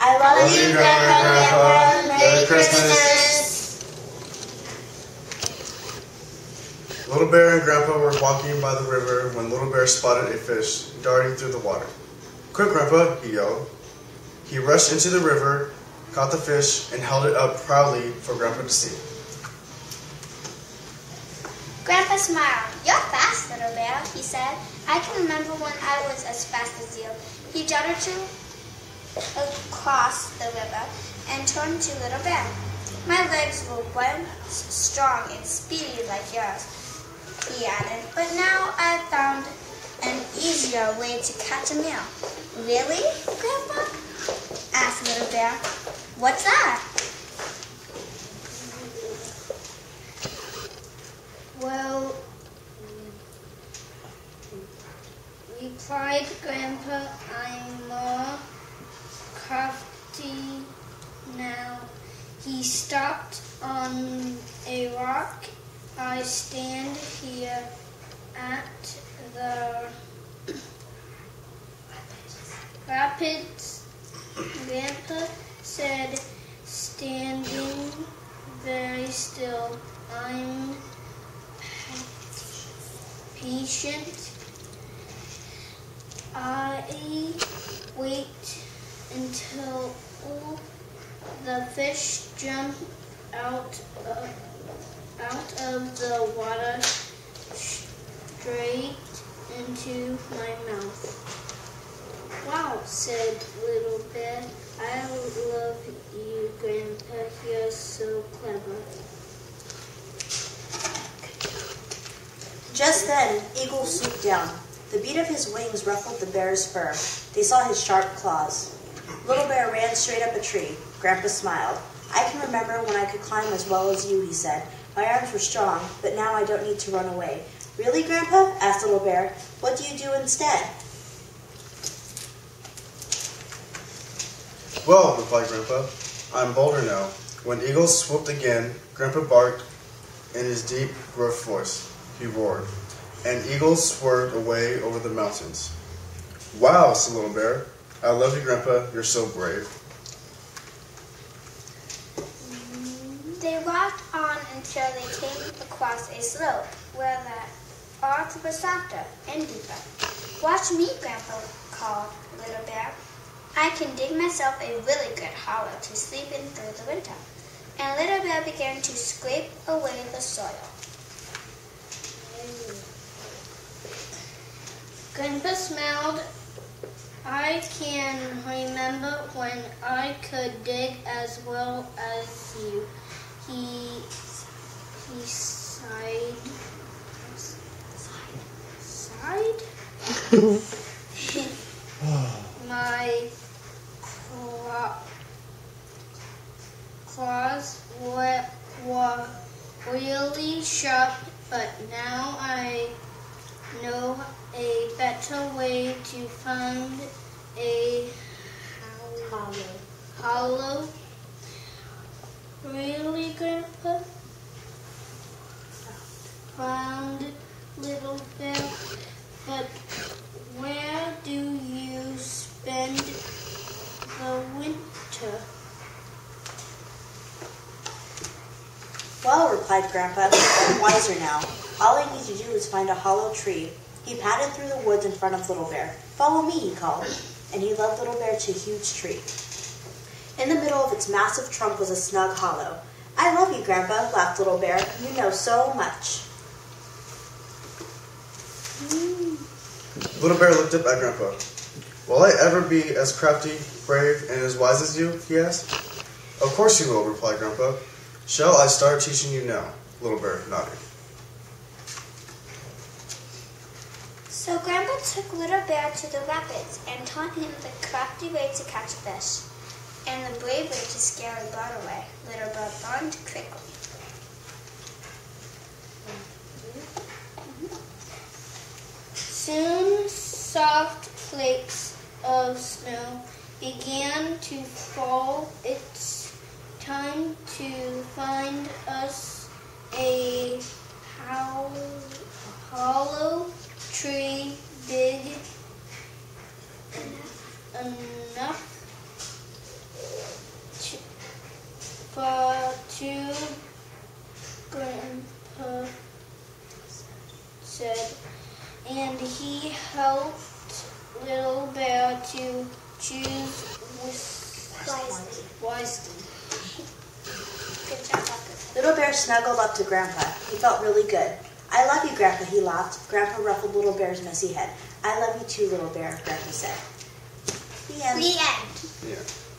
I love you, Grandpa. Merry Christmas. Little Bear and Grandpa were walking by the river when Little Bear spotted a fish darting through the water. "Quick, Grandpa," he yelled. He rushed into the river, caught the fish, and held it up proudly for Grandpa to see. Grandpa smiled. "You're fast, Little Bear," he said. "I can remember when I was as fast as you." He darted across the river and turned to Little Bear. "My legs were once strong and speedy like yours," he added, "but now I've found an easier way to catch a meal." "Really, Grandpa?" asked Little Bear. "What's that?" "Well," replied Grandpa, "I'm more crafty now." He stopped on a rock. "I stand here at the rapids," Grandpa said, standing very still. "I'm patient. I wait until the fish jump out of the water straight into my mouth." "Wow," said Little Bear. "I love you, Grandpa. You're so clever." Just then, Eagle swooped down. The beat of his wings ruffled the bear's fur. They saw his sharp claws. Little Bear ran straight up a tree. Grandpa smiled. "I can remember when I could climb as well as you," he said. "My arms were strong, but now I don't need to run away." "Really, Grandpa?" asked Little Bear. "What do you do instead?" "Well," replied Grandpa, "I'm bolder now." When Eagle swooped again, Grandpa barked in his deep, gruff voice. He roared, and Eagle swerved away over the mountains. "Wow," said Little Bear. "I love you, Grandpa. You're so brave." They walked on until they came across a slope where the earth was softer and deeper. "Watch me, Grandpa," called Little Bear. "I can dig myself a really good hollow to sleep in through the winter." And Little Bear began to scrape away the soil. Grandpa smiled. "I can remember when I could dig as well as you." He sighed. "My claws were really sharp, but now I know a better way to find a hollow." "Really, Grandpa?" frowned Little Bear. "But where do you spend the winter?" "Well," replied Grandpa, "I'm wiser now. All I need to do is find a hollow tree." He padded through the woods in front of Little Bear. "Follow me," he called, and he led Little Bear to a huge tree. In the middle of its massive trunk was a snug hollow. "I love you, Grandpa," laughed Little Bear. "You know so much." Little Bear looked up at Grandpa. "Will I ever be as crafty, brave, and as wise as you?" he asked. "Of course you will," replied Grandpa. "Shall I start teaching you now?" Little Bear nodded. So Grandpa took Little Bear to the rapids and taught him the crafty way to catch a fish and the brave way to scare a bird away. Little Bear learned quickly. Soon soft flakes of snow began to fall. "It's time to find us a hollow tree big enough and he helped Little Bear to choose wisely. Good job, Uncle. Little Bear snuggled up to Grandpa. He felt really good. I love you, Grandpa, he laughed. Grandpa ruffled Little Bear's messy head. I love you too, Little Bear, Grandpa said. The end. The end. Yeah.